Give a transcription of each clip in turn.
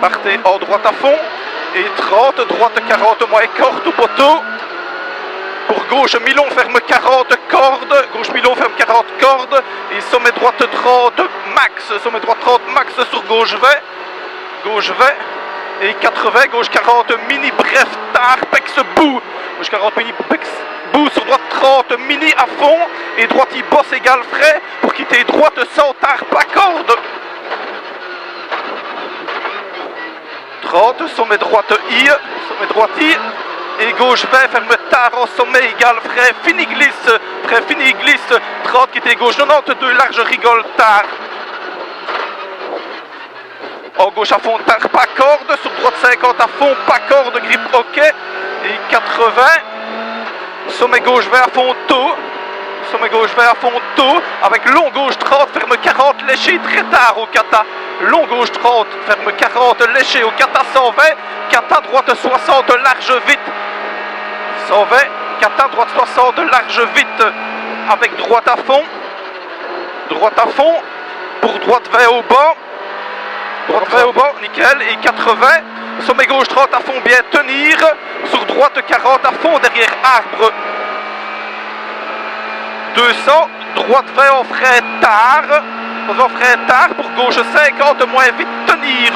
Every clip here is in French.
partez en droite à fond. Et 30, droite 40 moins corde au poteau. Pour gauche, Milon ferme 40 cordes. Gauche, Milon ferme 40 cordes. Et sommet droite 30 max. Sommet droite 30 max sur gauche V. Gauche V. Et 80, gauche 40 mini, bref, tard, pex, bout. Gauche 40 mini, pex, bout. Sur droite 30 mini à fond. Et droite, il bosse égal frais. Pour quitter droite sans tard, pas corde. 30, sommet droite I. Sommet droite I. Et gauche V, ferme tard en sommet égal frais, fini glisse, frais fini glisse, 30 qui était gauche 92, large rigole tard. En gauche à fond tard, pas corde, sur droite 50 à fond, pas corde, grippe ok. Et 80, sommet gauche V à fond tôt, sommet gauche V à fond tôt, avec long gauche 30, ferme 40, léché très tard au kata. Long gauche 30, ferme 40, léché au kata 120, kata droite 60, large vite. 120, kata droite 60, large vite, avec droite à fond, pour droite V au bas, droite V au bas, nickel, et 80, sommet gauche 30 à fond, bien tenir, sur droite 40 à fond, derrière arbre, 200, droite V en frein tard, pour gauche 50, moins vite tenir,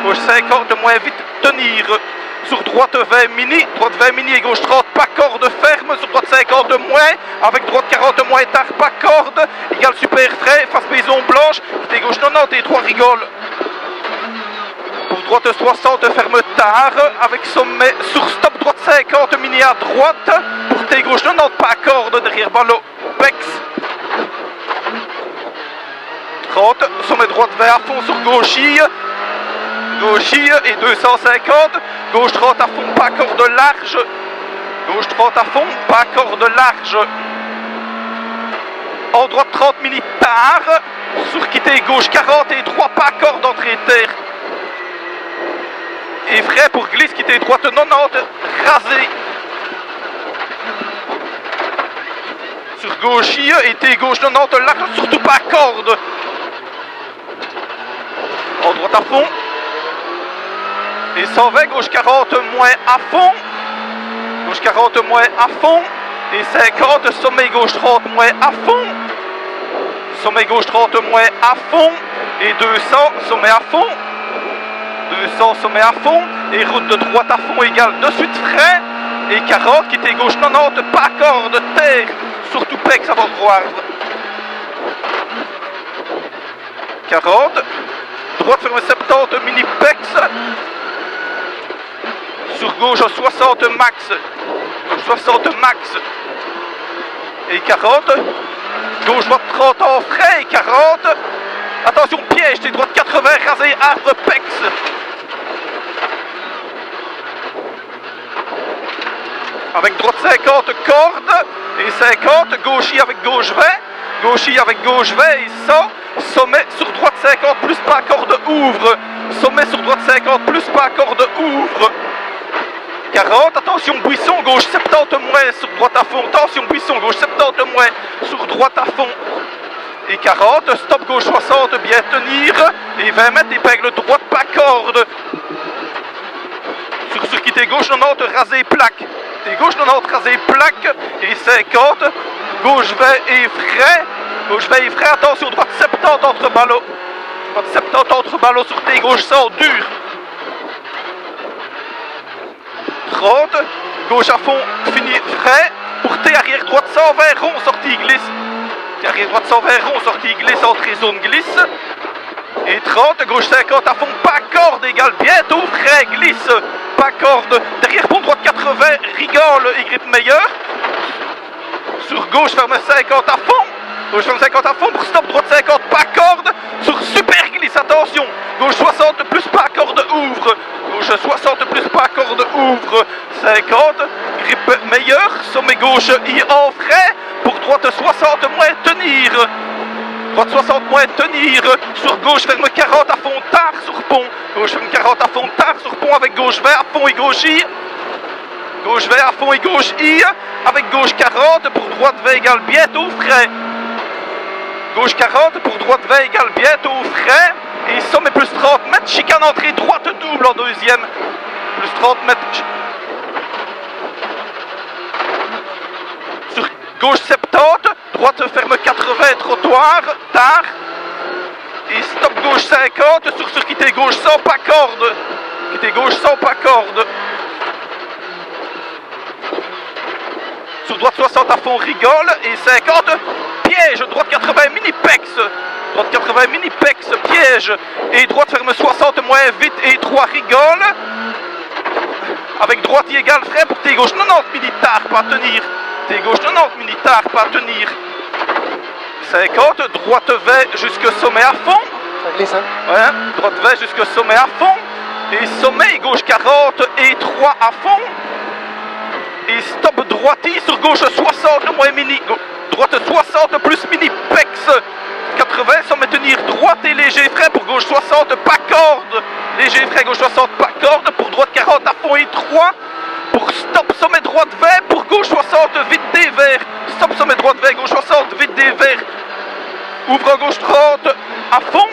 gauche 50, moins vite tenir. Sur droite 20 mini et gauche 30, pas corde ferme, sur droite 50 moins, avec droite 40 moins tard, pas corde, égal super frais, face maison blanche, et gauche 90 et 3 rigole. Pour droite 60, ferme tard, avec sommet, sur stop droite 50 mini à droite, pour T gauche 90, pas corde, derrière ballot, pex. 30, sommet droite V à fond sur gauchille et 250, gauche 30 à fond, pas corde large, gauche 30 à fond, pas corde large, en droite 30 mini tard, sur quitter gauche 40 et 3 pas corde entrée terre, et frais pour glisse quitter droite 90, rasé, sur gauchille et T gauche 90 large, surtout pas corde, en droite à fond. Et 120, gauche 40 moins à fond. Gauche 40 moins à fond. Et 50, sommet gauche 30 moins à fond. Sommet gauche 30 moins à fond. Et 200, sommet à fond. 200, sommet à fond. Et route de droite à fond égale de suite frein. Et 40, quitter gauche 90, pas corde, terre. Surtout pex avant de voir. 40. Droite ferme 70, mini pex. Sur gauche 60 max. Gauche 60 max. Et 40. Gauche droite 30 en frais. Et 40. Attention piège, t'es droite 80, rasé arbre pex. Avec droite 50 corde. Et 50. Gauchis avec gauche V. Gauchis avec gauche V. Et 100. Sommet sur droite 50 plus pas corde ouvre. Sommet sur droite 50 plus pas corde ouvre. 40, attention buisson, gauche 70 moins sur droite à fond. Attention buisson, gauche 70 moins sur droite à fond. Et 40, stop gauche 60, bien tenir. Et 20 mètres, épingle droite, pas corde. Sur circuité gauche 90, rasé plaque. Et gauche 90, rasé plaque. Et 50, gauche V et frais. Gauche V et frais, attention, droite 70 entre ballots. Droite 70 entre ballots sur T gauche 100, dur. 30, gauche à fond, fini frais. Pour T arrière droite 120, rond, sortie glisse. T arrière droite 120, rond, sortie glisse, entrée zone glisse. Et 30, gauche 50 à fond, pas corde, égale bientôt frais, glisse, pas corde. Derrière pont droite 80, rigole et grippe meilleur. Sur gauche ferme 50 à fond. Gauche ferme 50 à fond, pour stop droite 50, pas corde. Sur super glisse, attention. Gauche 60 plus pas corde ouvre. Gauche 60 plus pas corde ouvre. 50, grippe meilleur. Sommet gauche I en frais. Pour droite 60 moins tenir. Droite 60 moins tenir. Sur gauche ferme 40 à fond tard sur pont. Gauche ferme 40 à fond tard sur pont avec gauche V à fond et gauche I. Gauche V à fond et gauche I. Avec gauche 40 pour droite V égale bientôt frais. Gauche 40 pour droite V égale bientôt frais. Et sommet plus 30 mètres, chicane entrée droite double en deuxième. Plus 30 mètres. Sur gauche 70, droite ferme 80, trottoir, tard. Et stop gauche 50, sur quitter gauche 100, pas corde. Quitter gauche 100, pas corde. Sur droite 60 à fond, rigole. Et 50, piège. Droite 80, mini-pex. Droite 80, mini-pex, piège. Et droite ferme 60, moins vite. Et 3, rigole. Avec droite égale frein pour T gauche 90, mini-tard, pas à tenir. T gauche 90, mini-tard, pas à tenir. 50, droite V jusqu'au sommet à fond. Ça glisse, hein? Ouais, droite V jusqu'au sommet à fond. Et sommet, gauche 40 et 3 à fond. Et stop droiti sur gauche 60, moins mini. Droite 60 plus mini pex. 80, sommet tenir droite et léger frein pour gauche 60, pas corde. Léger frein gauche 60, pas corde. Pour droite 40 à fond et 3. Pour stop sommet droite V, pour gauche 60, vite des verts. Stop sommet droite V, gauche 60, vite des verts. Ouvre gauche 30 à fond.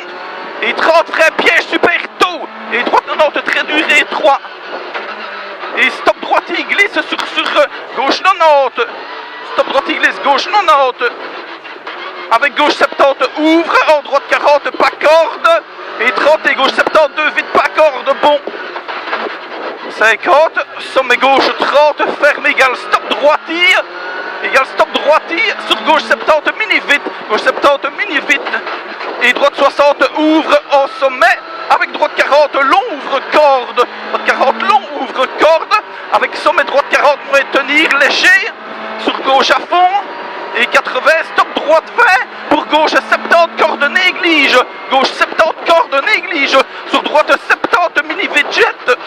Et 30 frein, piège super tôt. Et droite 90, très dur et 3. Et stop droite, il glisse sur gauche 90. Stop droite, il glisse gauche 90. Avec gauche 70, ouvre. En droite 40, pas corde. Et 30 et gauche 72, vite pas corde. Bon. 50, sommet gauche 30, ferme égale stop droitir. Égale stop droitir. Sur gauche 70, mini vite. Gauche 70, mini vite. Et droite 60, ouvre en sommet. Avec droite 40, long, ouvre corde. Droite 40, long, ouvre corde. Avec sommet droite 40, moins tenir, léger. Sur gauche à fond. Et 80, stop droite 20. Pour gauche 70, corde néglige. Gauche 70, corde néglige. Sur droite 70, mini vite jet.